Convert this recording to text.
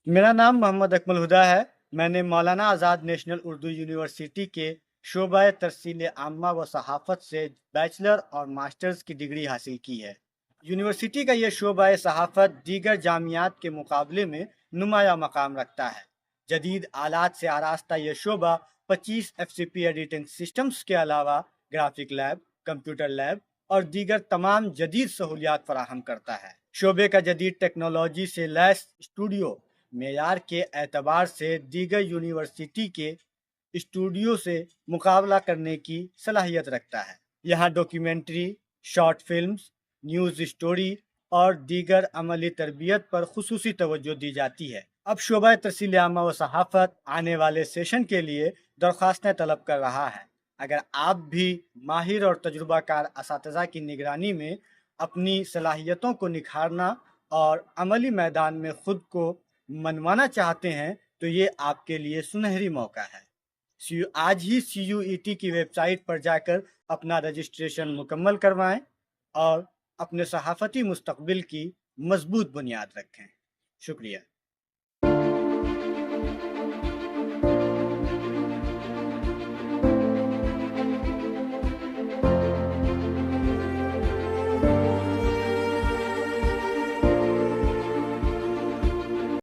मेरा नाम मोहम्मद अकमल हुदा है। मैंने मौलाना आज़ाद नेशनल उर्दू यूनिवर्सिटी के शोबा तरसील आम्मा व सहाफ़त से बैचलर और मास्टर्स की डिग्री हासिल की है। यूनिवर्सिटी का यह शोबा सहाफ़त दीगर जामियात के मुकाबले में नुमाया मकाम रखता है। जदीद आलात से आरास्ता यह शोबा 25 FCP एडिटिंग सिस्टम्स के अलावा ग्राफिक लैब, कंप्यूटर लैब और दीगर तमाम जदीद सहूलियात फराहम करता है। शोबे का जदीद टेक्नोलॉजी से लैस स्टूडियो मेयार के एतबार से दीगर यूनिवर्सिटी के स्टूडियो से मुकाबला करने की सलाहियत रखता है। यहाँ documentary, short films, news story और दीगर अमली तरबियत पर खुसूसी तवज्जो दी जाती है। अब शोबा तरसील आमा व सहाफ़त आने वाले सेशन के लिए दरख्वास्तें तलब कर रहा है। अगर आप भी माहिर और तजुर्बाकार असातिज़ा की निगरानी में अपनी सलाहियतों को निखारना और अमली मैदान में खुद को मनवाना चाहते हैं तो ये आपके लिए सुनहरी मौका है। आज ही CUET की वेबसाइट पर जाकर अपना रजिस्ट्रेशन मुकम्मल करवाएं और अपने सहाफ़ती मुस्तक़बिल की मजबूत बुनियाद रखें। शुक्रिया।